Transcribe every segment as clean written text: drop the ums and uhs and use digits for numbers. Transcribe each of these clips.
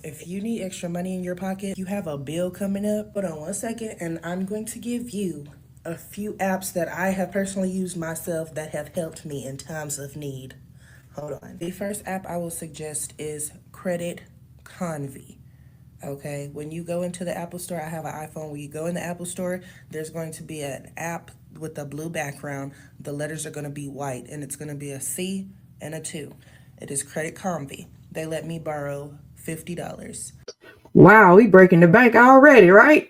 If you need extra money in your pocket, you have a bill coming up, hold on one second, and I'm going to give you a few apps that I have personally used myself that have helped me in times of need. Hold on. The first app I will suggest is Credit Convy. Okay, when you go into the Apple Store, I have an iPhone. When you go in the Apple Store, there's going to be an app with a blue background. The letters are going to be white, and it's going to be a C and a 2. It is Credit Convy. They let me borrow $50. Wow, we breaking the bank already, right?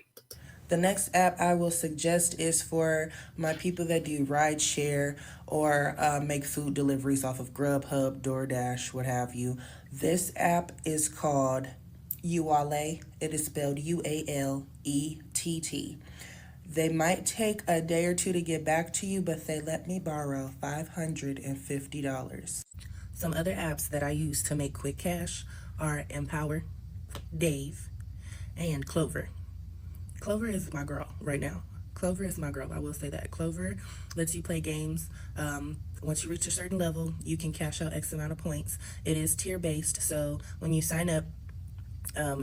The next app I will suggest is for my people that do ride share or make food deliveries off of Grubhub, DoorDash, what have you. This app is called Uale. It is spelled Ualett. They might take a day or two to get back to you, but they let me borrow $550. Some other apps that I use to make quick cash are Empower, Dave, and Clover. Clover is my girl right now. Clover is my girl. I will say that. Clover lets you play games. Once you reach a certain level, you can cash out X amount of points. It is tier based, so when you sign up,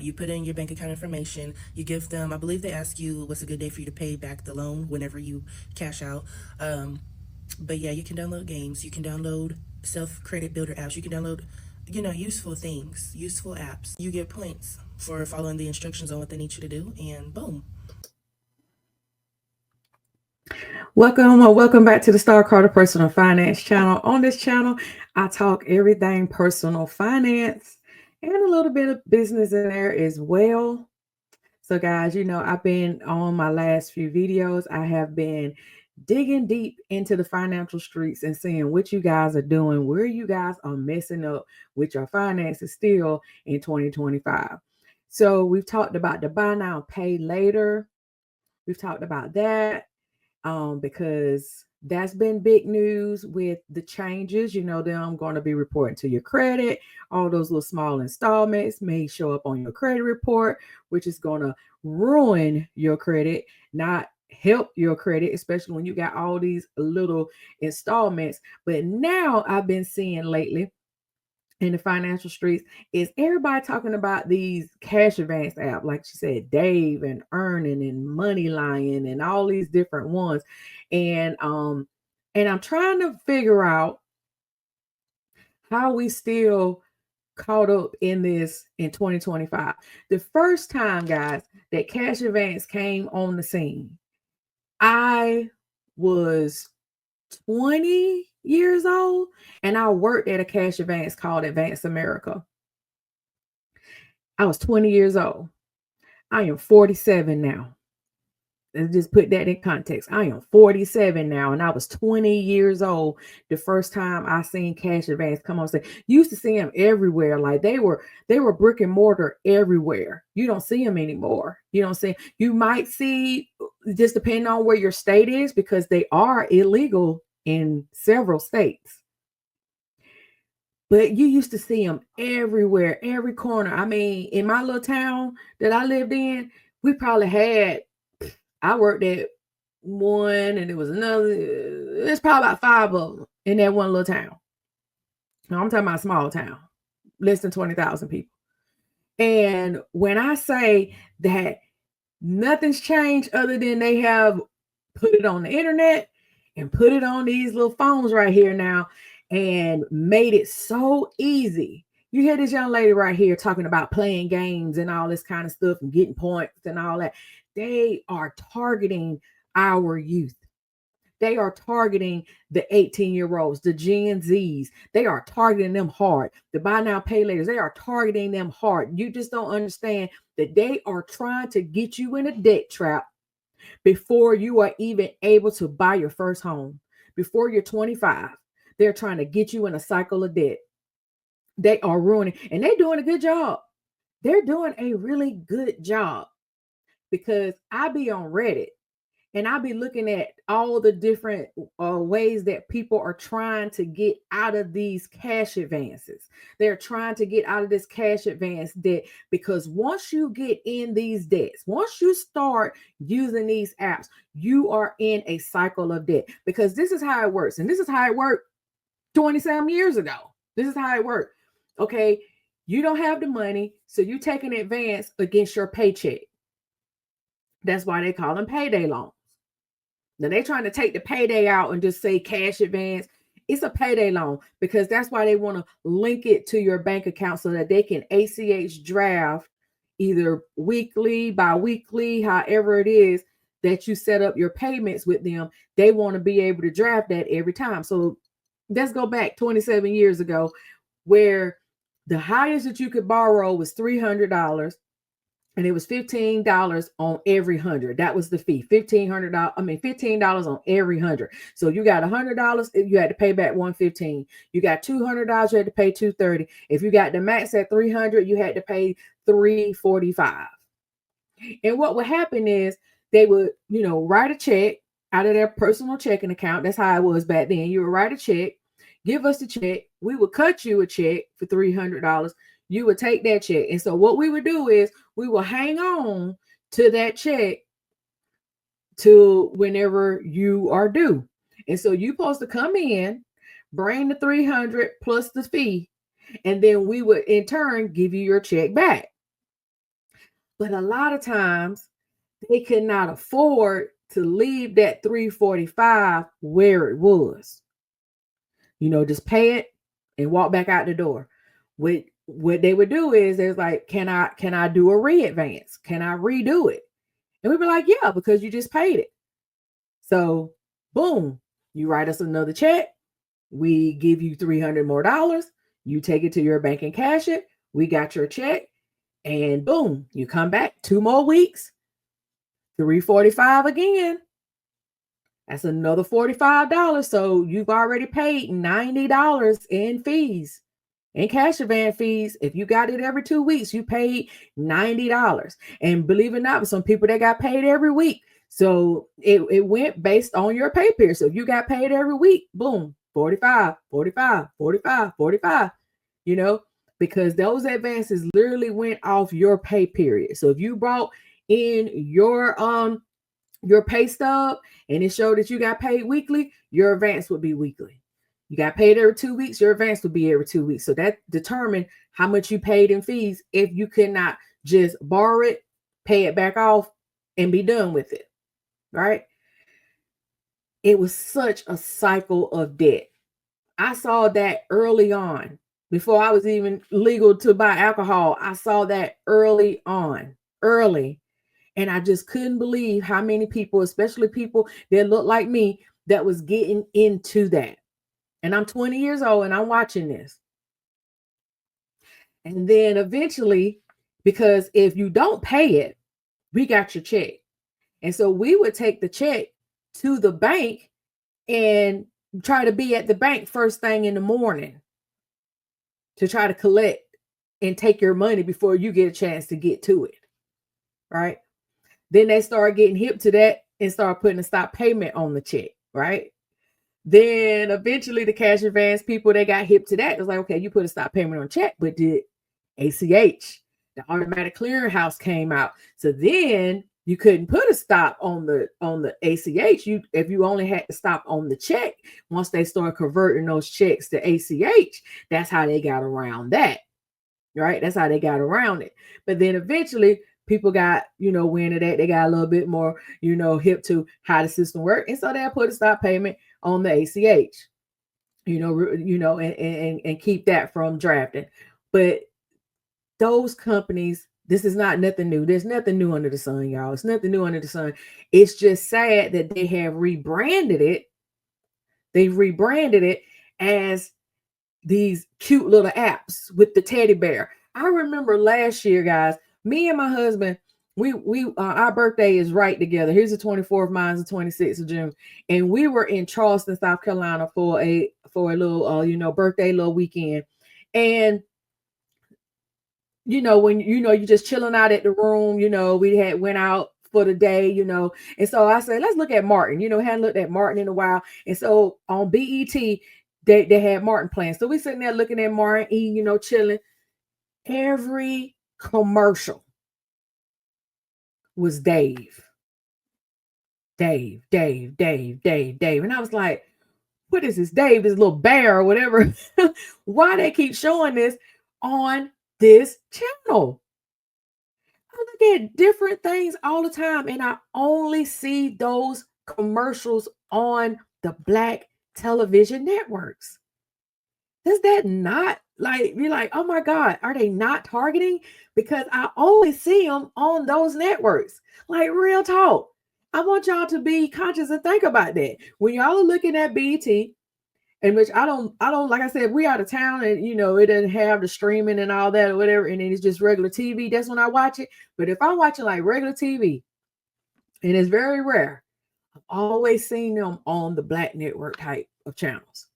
you put in your bank account information. You give them, I believe they ask you what's a good day for you to pay back the loan whenever you cash out. But yeah, you can download games. You can download self credit builder apps. You can download, useful things, useful apps. You get points for following the instructions on what they need you to do, and boom. Welcome or welcome back to the Star Carter Personal Finance channel. On this channel, I talk everything personal finance and a little bit of business in there as well. So, guys, I've been on my last few videos. I have been digging deep into the financial streets and seeing what you guys are doing, where you guys are messing up with your finances still in 2025. So, we've talked about the buy now, pay later. We've talked about that because that's been big news with the changes. Them going to be reporting to your credit. All those little small installments may show up on your credit report, which is going to ruin your credit, not help your credit, especially when you got all these little installments. But now I've been seeing lately in the financial streets is everybody talking about these cash advance app, like she said, Dave and Earning and Money Lion and all these different ones. And I'm trying to figure out how we still caught up in this in 2025. The first time, guys, that cash advance came on the scene, I was 20 years old and I worked at a cash advance called Advance America. I was 20 years old. I am 47 now. Let's just put that in context. I am 47 now, and I was 20 years old the first time I seen cash advance come on. Say, used to see them everywhere, like they were brick and mortar everywhere. You don't see them anymore. You don't see. You might see, just depending on where your state is, because they are illegal in several states. But you used to see them everywhere, every corner. I mean, in my little town that I lived in, we probably had, I worked at one and it was another, there's probably about five of them in that one little town. Now, I'm talking about a small town, less than 20,000 people. And when I say that nothing's changed other than they have put it on the internet and put it on these little phones right here now and made it so easy. You hear this young lady right here talking about playing games and all this kind of stuff and getting points and all that. They are targeting our youth. They are targeting the 18-year-olds, the Gen Zs. They are targeting them hard. The buy now, pay laters, they are targeting them hard. You just don't understand that they are trying to get you in a debt trap before you are even able to buy your first home. Before you're 25, they're trying to get you in a cycle of debt. They are ruining, and they're doing a good job. They're doing a really good job because I be on Reddit and I'll be looking at all the different ways that people are trying to get out of these cash advances. They're trying to get out of this cash advance debt because once you get in these debts, once you start using these apps, you are in a cycle of debt because this is how it works. And this is how it worked 20 some years ago. This is how it worked. Okay. You don't have the money, so you take an advance against your paycheck. That's why they call them payday loans. Now they're trying to take the payday out and just say cash advance. It's a payday loan because that's why they want to link it to your bank account so that they can ACH draft either weekly, bi-weekly, however it is that you set up your payments with them. They want to be able to draft that every time. So let's go back 27 years ago where the highest that you could borrow was $300 and it was $15 on every 100. That was the fee. $1,500. I mean, $15 on every 100. So you got $100, you had to pay back $115. You got $200, you had to pay $230. If you got the max at 300, you had to pay $345. And what would happen is they would, write a check out of their personal checking account. That's how it was back then. You would write a check, give us the check. We would cut you a check for $300. You would take that check. And so what we would do is we will hang on to that check to whenever you are due. And so you're supposed to come in, bring the 300 plus the fee, and then we would in turn give you your check back. But a lot of times they could not afford to leave that 345 where it was. Just pay it and walk back out the door. What they would do is there's like, can I do a re-advance? Can I redo it? And we'd be like, yeah, because you just paid it. So boom, you write us another check. We give you $300 more. You take it to your bank and cash it. We got your check. And boom, you come back 2 more weeks, 345 again. That's another $45. So you've already paid $90 in fees and cash advance fees. If you got it every 2 weeks, you paid $90. And believe it or not, some people that got paid every week. So it went based on your pay period. So if you got paid every week, boom, 45, 45, 45, 45, because those advances literally went off your pay period. So if you brought in your pay stub and it showed that you got paid weekly, your advance would be weekly. You got paid every 2 weeks, your advance would be every 2 weeks. So that determined how much you paid in fees if you could not just borrow it, pay it back off, and be done with it, right? It was such a cycle of debt. I saw that early on. Before I was even legal to buy alcohol, I saw that early on. And I just couldn't believe how many people, especially people that look like me, that was getting into that. And I'm 20 years old and I'm watching this. And then eventually, because if you don't pay it, we got your check. And so we would take the check to the bank and try to be at the bank first thing in the morning to try to collect and take your money before you get a chance to get to it. Right? Then they start getting hip to that and start putting a stop payment on the check. Right? Then eventually the cash advance people, they got hip to that. It was like, okay, you put a stop payment on check, but did ACH, the automatic clearinghouse came out. So then you couldn't put a stop on the ACH. If you only had to stop on the check, once they start converting those checks to ACH, that's how they got around that. Right? That's how they got around it. But then eventually people got, wind of that. They got a little bit more, hip to how the system worked. And so they put a stop payment on the ACH, and keep that from drafting. But those companies, this is not nothing new. There's nothing new under the sun, y'all. It's nothing new under the sun. It's just sad that they have rebranded it. They've rebranded it as these cute little apps with the teddy bear. I remember last year, guys, me and my husband, we our birthday is right together. Here's the 24th, mine's the 26th of June. And we were in Charleston, South Carolina for a little birthday little weekend. And when you're just chilling out at the room, we had went out for the day, and so I said, let's look at Martin. Hadn't looked at Martin in a while. And so on BET, they had Martin playing. So we sitting there looking at Martin, chilling. Every commercial was Dave. Dave. And I was like, what is this Dave, this little bear or whatever? Why they keep showing this on this channel. I look at different things all the time, and I only see those commercials on the black television networks. Does that not like be like, oh my God, are they not targeting? Because I only see them on those networks. Like real talk. I want y'all to be conscious and think about that. When y'all are looking at BET, in which I don't like I said, we out of town and it doesn't have the streaming and all that or whatever, and then it's just regular TV. That's when I watch it. But if I'm watching like regular TV, and it's very rare, I've always seen them on the black network type of channels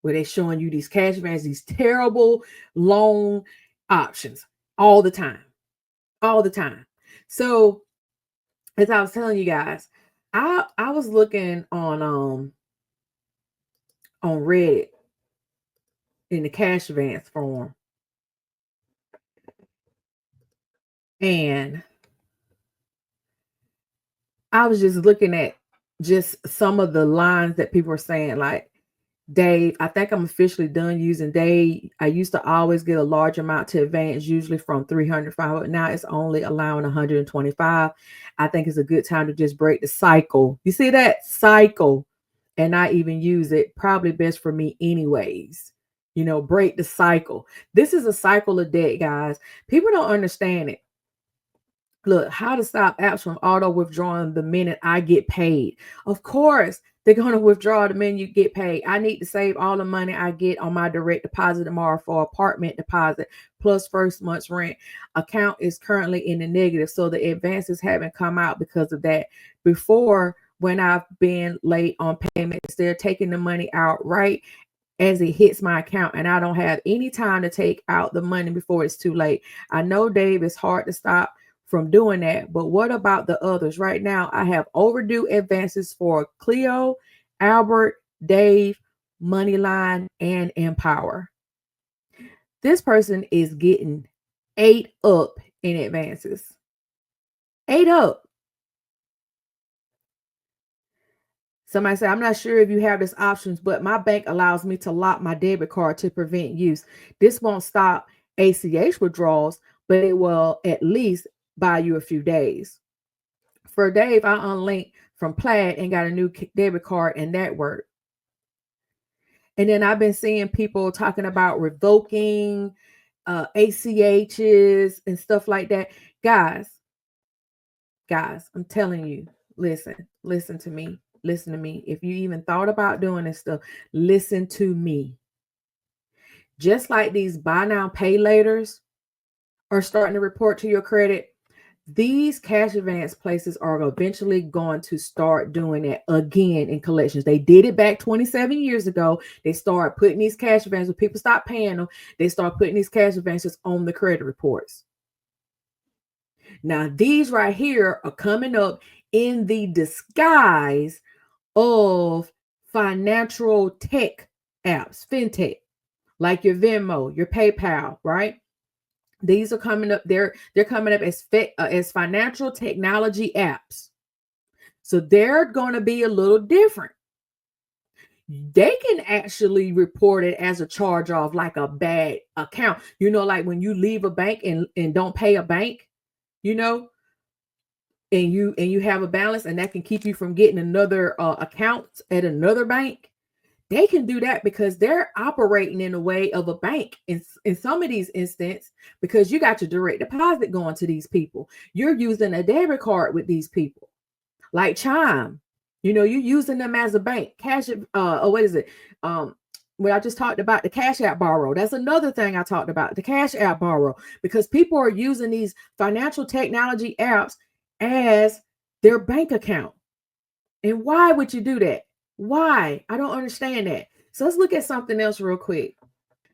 where they're showing you these cash advances, these terrible loan options all the time. All the time. So as I was telling you guys, I was looking on Reddit in the cash advance form. And I was just looking at just some of the lines that people were saying, like, Dave, I think I'm officially done using Dave. I used to always get a large amount to advance, usually from 300, 500. Now it's only allowing 125. I think it's a good time to just break the cycle. You see that cycle and not even use it. Probably best for me anyways. Break the cycle. This is a cycle of debt, guys. People don't understand it. Look, how to stop apps from auto withdrawing the minute I get paid. Of course, they're going to withdraw the minute you get paid. I need to save all the money I get on my direct deposit tomorrow for apartment deposit plus first month's rent. Account is currently in the negative, so the advances haven't come out because of that. Before, when I've been late on payments, they're taking the money out right as it hits my account, and I don't have any time to take out the money before it's too late. I know, Dave, it's hard to stop from doing that, but what about the others? Right now, I have overdue advances for Cleo, Albert, Dave, Moneyline, and Empower. This person is getting 8 up in advances. 8 up. Somebody said, I'm not sure if you have this options, but my bank allows me to lock my debit card to prevent use. This won't stop ACH withdrawals, but it will at least buy you a few days. For Dave, I unlinked from Plaid and got a new debit card, and that worked. And then I've been seeing people talking about revoking ACHs and stuff like that. Guys, I'm telling you, listen to me. Listen to me. If you even thought about doing this stuff, listen to me. Just like these buy now, pay laters are starting to report to your credit, these cash advance places are eventually going to start doing it again in collections. They did it back 27 years ago. They started putting these cash advances, when people stopped paying them, they start putting these cash advances on the credit reports. Now, these right here are coming up in the disguise of financial tech apps, fintech, like your Venmo, your PayPal, right? These are coming up. They're coming up as financial technology apps. So they're going to be a little different. They can actually report it as a charge off, like a bad account. Like when you leave a bank and don't pay a bank, and you have a balance, and that can keep you from getting another account at another bank. They can do that because they're operating in a way of a bank in some of these instances, because you got your direct deposit going to these people. You're using a debit card with these people, like Chime. You're using them as a bank. What is it? Well, I just talked about the Cash App Borrow. That's another thing I talked about, the Cash App Borrow, because people are using these financial technology apps as their bank account. And why would you do that? Why? I don't understand that. So let's look at something else real quick.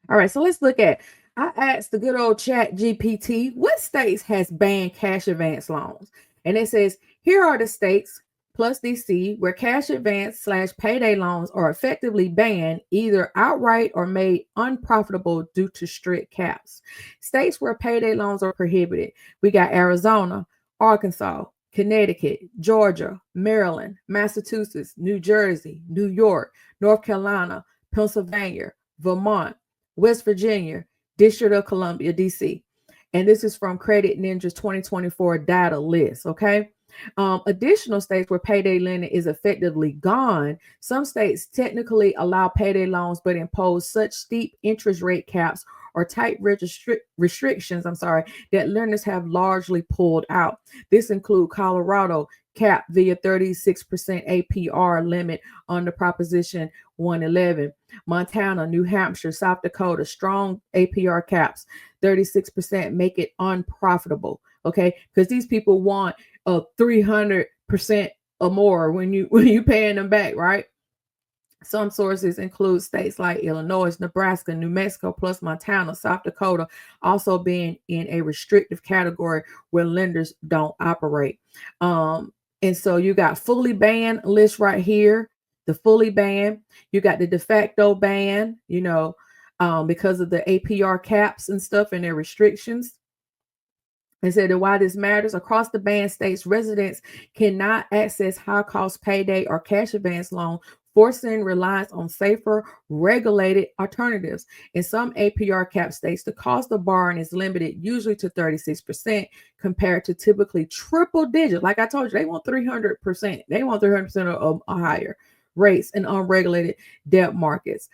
All right, so let's look at, I asked the good old Chat GPT, what states has banned cash advance loans? And it says, here are the states plus DC where cash advance / payday loans are effectively banned, either outright or made unprofitable due to strict caps. States where payday loans are prohibited. We got Arizona, Arkansas, Connecticut, Georgia, Maryland, Massachusetts, New Jersey, New York, North Carolina, Pennsylvania, Vermont, West Virginia, District of Columbia, DC. And this is from Credit Ninja's 2024 data list. Okay. Additional states where payday lending is effectively gone. Some states technically allow payday loans, but impose such steep interest rate caps or tight restrictions, that lenders have largely pulled out. This include Colorado, cap via 36% APR limit under Proposition 111. Montana, New Hampshire, South Dakota, strong APR caps, 36% make it unprofitable. Okay, because these people want a 300% or more when you paying them back, right? Some sources include states like Illinois, Nebraska, New Mexico, plus Montana, South Dakota, also being in a restrictive category where lenders don't operate. And so you got fully banned list right here, the fully banned. You got the de facto ban, because of the APR caps and stuff and their restrictions. And said that why this matters, across the banned states, residents cannot access high-cost payday or cash advance loan, forcing reliance on safer, regulated alternatives. In some APR cap states, the cost of borrowing is limited usually to 36% compared to typically triple digits. Like I told you, they want 300%. They want 300% or higher rates in unregulated debt markets.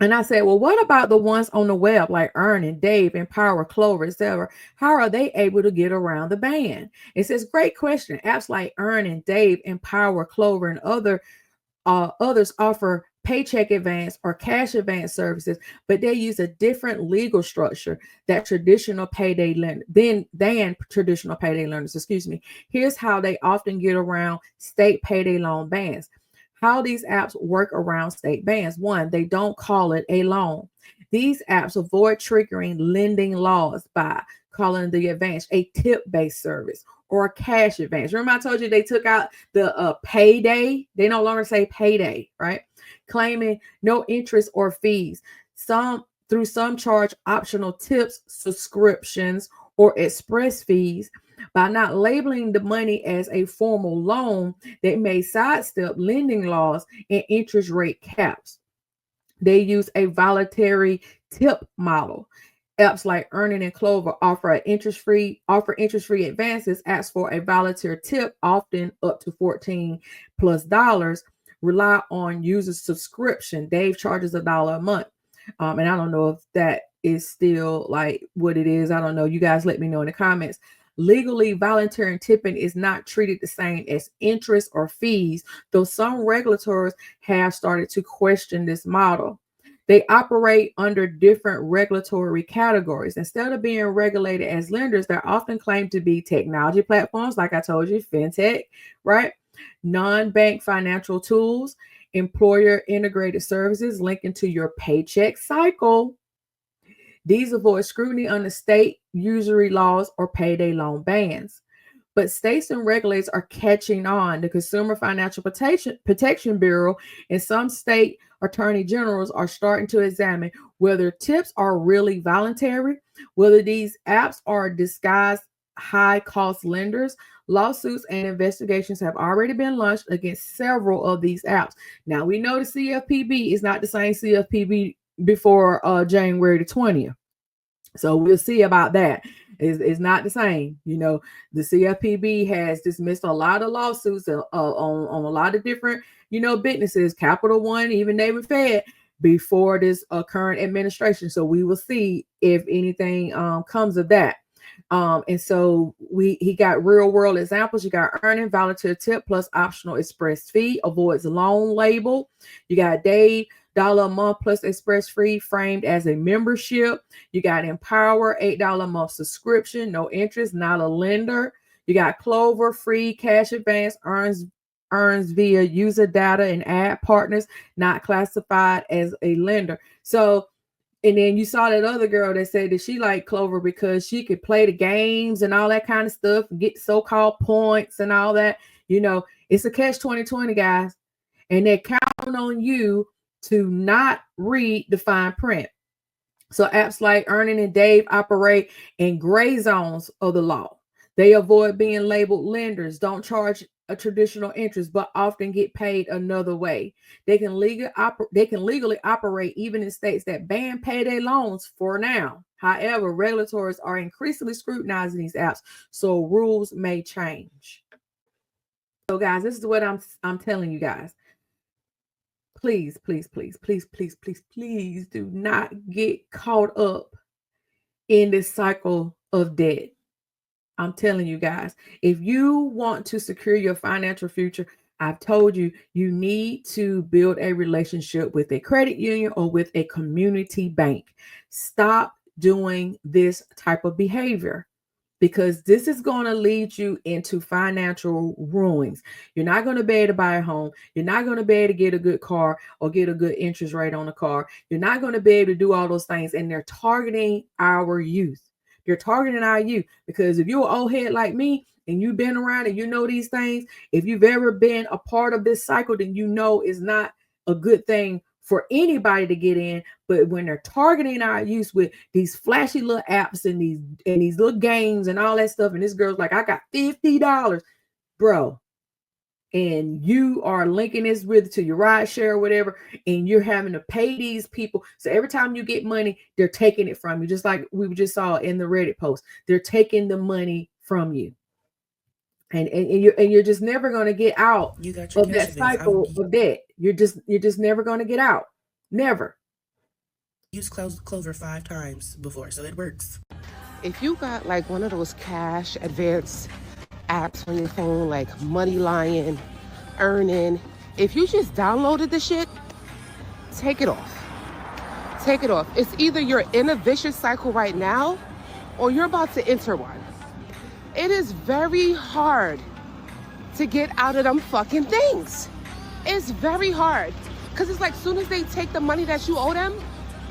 And I said, well, what about the ones on the web like Earn and Dave, Empower, Clover, etc.? How are they able to get around the ban? It says, great question. Apps like Earn and Dave, Empower, Clover, and others offer paycheck advance or cash advance services, but they use a different legal structure that traditional payday lenders than traditional payday lenders. Excuse me. Here's how they often get around state payday loan bans. How these apps work around state bans. One, they don't call it a loan. These apps avoid triggering lending laws by calling the advance a tip-based service or a cash advance. Remember I told you they took out the payday? They no longer say payday, right? Claiming no interest or fees. Some charge optional tips, subscriptions, or express fees. By not labeling the money as a formal loan, they may sidestep lending laws and interest rate caps. They use a voluntary tip model. Apps like Earning and Clover offer interest-free advances, ask for a voluntary tip, often up to $14+ rely on user subscription. Dave charges $1 a month. And I don't know if that is still like what it is. I don't know. You guys let me know in the comments. Legally, voluntary tipping is not treated the same as interest or fees, though some regulators have started to question this model. They operate under different regulatory categories. Instead of being regulated as lenders, they're often claimed to be technology platforms, like I told you, fintech, right? Non-bank financial tools, employer integrated services linking to your paycheck cycle. These avoid scrutiny under state usury laws or payday loan bans. But states and regulators are catching on. The Consumer Financial Protection Bureau and some state attorney generals are starting to examine whether tips are really voluntary, whether these apps are disguised high-cost lenders. Lawsuits and investigations have already been launched against several of these apps. Now, we know the CFPB is not the same CFPB before January the 20th. So we'll see about that. It's not the same. The CFPB has dismissed a lot of lawsuits on a lot of different, businesses, Capital One, even David Fed, before this current administration. So we will see if anything comes of that. And so he got real world examples. You got Earning, voluntary tip plus optional express fee, avoids loan label. You got Dave, $1 a month plus express fee framed as a membership. You got Empower, $8 a month subscription, no interest, not a lender. You got Clover, free cash advance, earns via user data and ad partners, not classified as a lender. So, and then you saw that other girl that said that she liked Clover because she could play the games and all that kind of stuff, and get so-called points and all that. It's a catch 2020, guys. And they're counting on you to not read the fine print. So apps like Earning and Dave operate in gray zones of the law. They avoid being labeled lenders, don't charge a traditional interest, but often get paid another way. They can legally operate even in states that ban payday loans for now. However, regulators are increasingly scrutinizing these apps, so rules may change. So, guys, this is what I'm telling you guys. Please, please, please, please, please, please, please do not get caught up in this cycle of debt. I'm telling you guys, if you want to secure your financial future, I've told you, you need to build a relationship with a credit union or with a community bank. Stop doing this type of behavior, because this is going to lead you into financial ruins. You're not going to be able to buy a home. You're not going to be able to get a good car or get a good interest rate on a car. You're not going to be able to do all those things. And they're targeting our youth. You're targeting our youth because if you're an old head like me and you've been around and you know these things, if you've ever been a part of this cycle, then you know it's not a good thing for anybody to get in. But when they're targeting our youth with these flashy little apps and these little games and all that stuff, and this girl's like, I got $50, bro, and you are linking this with to your ride share or whatever, and you're having to pay these people. So every time you get money, they're taking it from you, just like we just saw in the Reddit post. They're taking the money from you, and you're just never going to get out You got your of cash that advance. cycle of debt. You're just never going to get out. Never. Used Clover 5 times before, so it works. If you got like one of those cash advance apps on your phone, like Money Lion, Earning, if you just downloaded the shit, take it off. Take it off. It's either you're in a vicious cycle right now or you're about to enter one. It is very hard to get out of them fucking things. It's very hard. Because it's like soon as they take the money that you owe them,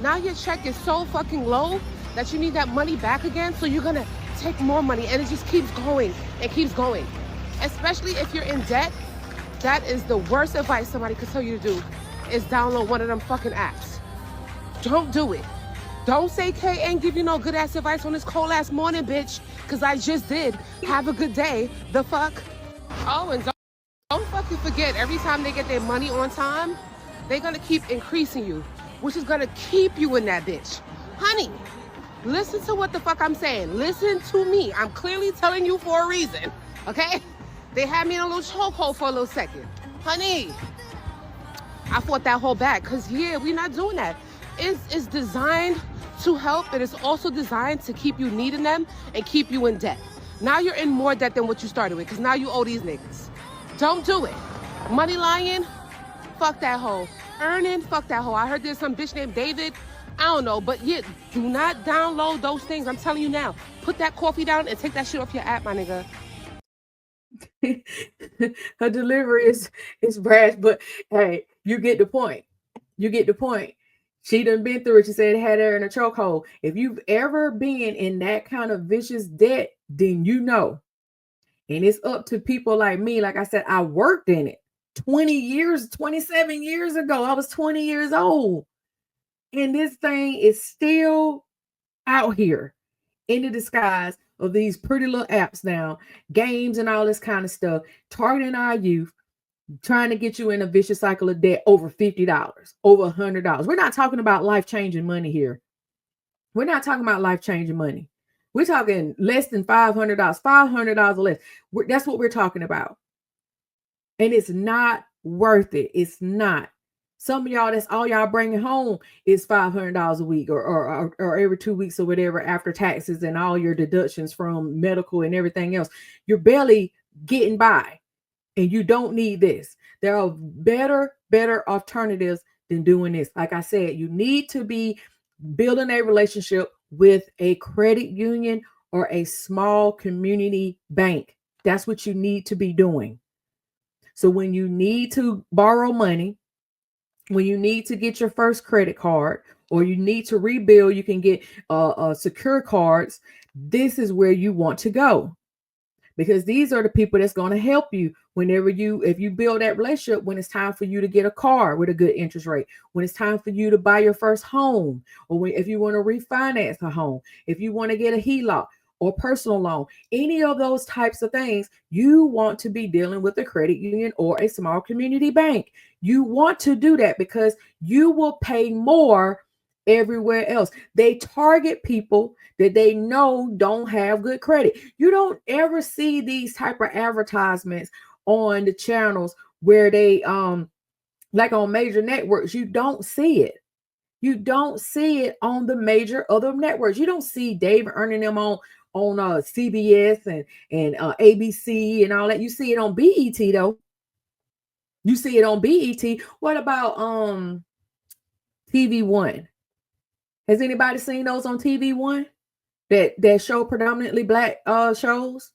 now your check is so fucking low that you need that money back again. So you're going to take more money and it just keeps going and keeps going. Especially if you're in debt, that is the worst advice somebody could tell you to do is download one of them fucking apps. Don't do it. Don't say Kay ain't give you no good ass advice on this cold ass morning, bitch. Cause I just did. Have a good day. The fuck? Oh, and don't fucking forget, every time they get their money on time, they're gonna keep increasing you, which is gonna keep you in that bitch. Honey, listen to what the fuck I'm saying. Listen to me. I'm clearly telling you for a reason, okay? They had me in a little chokehold for a little second. Honey, I fought that whole back, cause yeah, we're not doing that. It's designed to help, and it's also designed to keep you needing them and keep you in debt. Now you're in more debt than what you started with, because now you owe these niggas. Don't do it. Money Lion, fuck that hoe. Earning, fuck that hoe. I heard there's some bitch named David. I don't know, but yeah, do not download those things. I'm telling you now. Put that coffee down and take that shit off your app, my nigga. Her delivery is brash, but hey, you get the point. You get the point. She done been through it. She said it had her in a chokehold. If you've ever been in that kind of vicious debt, then you know. And it's up to people like me. Like I said, I worked in it 20 years, 27 years ago. I was 20 years old. And this thing is still out here in the disguise of these pretty little apps now, games and all this kind of stuff, targeting our youth, trying to get you in a vicious cycle of debt over $50, over $100. We're not talking about life-changing money here. We're not talking about life-changing money. We're talking less than $500, $500 or less. That's what we're talking about. And it's not worth it. It's not. Some of y'all, that's all y'all bringing home is $500 a week or every 2 weeks or whatever after taxes and all your deductions from medical and everything else. You're barely getting by. And you don't need this. There are better alternatives than doing this. Like I said, you need to be building a relationship with a credit union or a small community bank. That's what you need to be doing. So when you need to borrow money, when you need to get your first credit card, or you need to rebuild, you can get secure cards. This is where you want to go. Because these are the people that's going to help you if you build that relationship, when it's time for you to get a car with a good interest rate, when it's time for you to buy your first home, or if you want to refinance a home, if you want to get a HELOC, or personal loan, any of those types of things, you want to be dealing with a credit union or a small community bank. You want to do that because you will pay more everywhere else. They target people that they know don't have good credit. You don't ever see these type of advertisements on the channels where they like on major networks. You don't see it. You don't see it on the major other networks. You don't see Dave earning them on CBS and ABC and all that. You see it on BET though. You see it on BET. What about TV1? Has anybody seen those on TV1 that show predominantly black shows?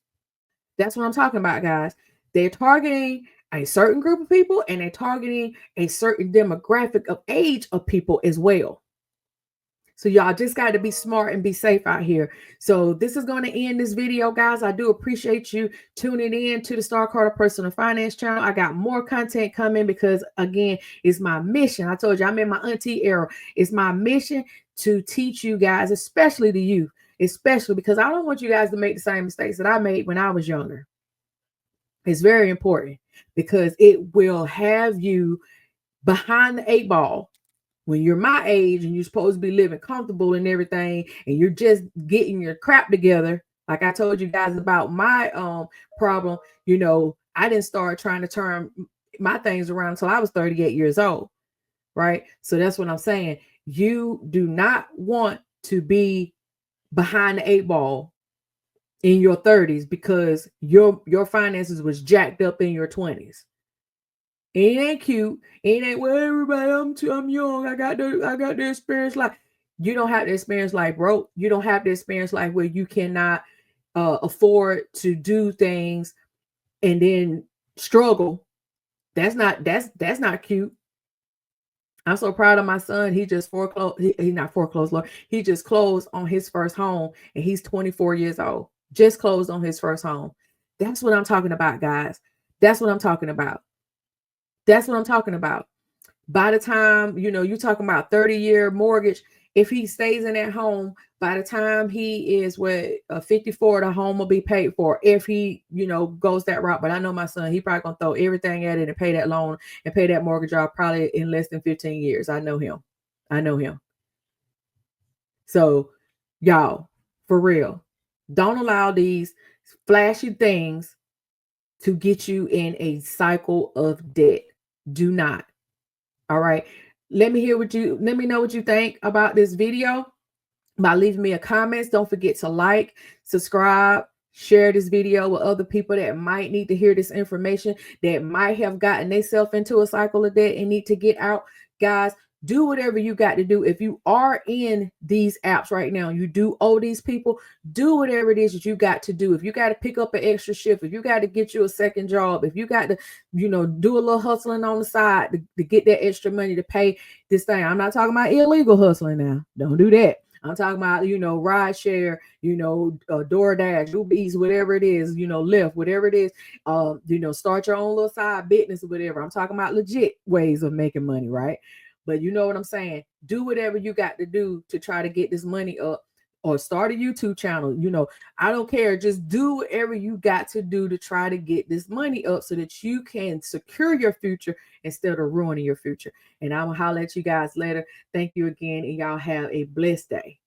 That's what I'm talking about, guys. They're targeting a certain group of people and they're targeting a certain demographic of age of people as well. So y'all just got to be smart and be safe out here. So this is going to end this video, guys. I do appreciate you tuning in to the Starr Carter Personal Finance channel. I got more content coming because, again, it's my mission. I told you I'm in my auntie era. It's my mission to teach you guys, especially the youth, especially because I don't want you guys to make the same mistakes that I made when I was younger. It's very important because it will have you behind the 8 ball. When you're my age and you're supposed to be living comfortable and everything, and you're just getting your crap together, like I told you guys about my problem, I didn't start trying to turn my things around until I was 38 years old, right? So that's what I'm saying. You do not want to be behind the 8 ball in your 30s because your finances was jacked up in your 20s. It ain't cute. It ain't, well, everybody, I'm young. I got the experience life. You don't have the experience life, bro. You don't have the experience life where you cannot afford to do things and then struggle. That's not cute. I'm so proud of my son. He just foreclosed. He's not foreclosed, Lord. He just closed on his first home and he's 24 years old. Just closed on his first home. That's what I'm talking about, guys. That's what I'm talking about. That's what I'm talking about. By the time, you're talking about 30-year mortgage, if he stays in that home, by the time he is 54, the home will be paid for if he, goes that route. But I know my son, he probably gonna throw everything at it and pay that loan and pay that mortgage off probably in less than 15 years. I know him. So y'all, for real, don't allow these flashy things to get you in a cycle of debt. Do not. All right. Let me know what you think about this video by leaving me a comment. Don't forget to like, subscribe, share this video with other people that might need to hear this information, that might have gotten themselves into a cycle of debt and need to get out. Guys, do whatever you got to do. If you are in these apps right now, you do owe these people, do whatever it is that you got to do. If you got to pick up an extra shift, if you got to get you a second job, if you got to, do a little hustling on the side to get that extra money to pay this thing. I'm not talking about illegal hustling now. Don't do that. I'm talking about, ride share, DoorDash, Uber Eats, whatever it is, Lyft, whatever it is, start your own little side business or whatever. I'm talking about legit ways of making money, right? But you know what I'm saying? Do whatever you got to do to try to get this money up or start a YouTube channel. I don't care. Just do whatever you got to do to try to get this money up so that you can secure your future instead of ruining your future. And I'm going to holler at you guys later. Thank you again. And y'all have a blessed day.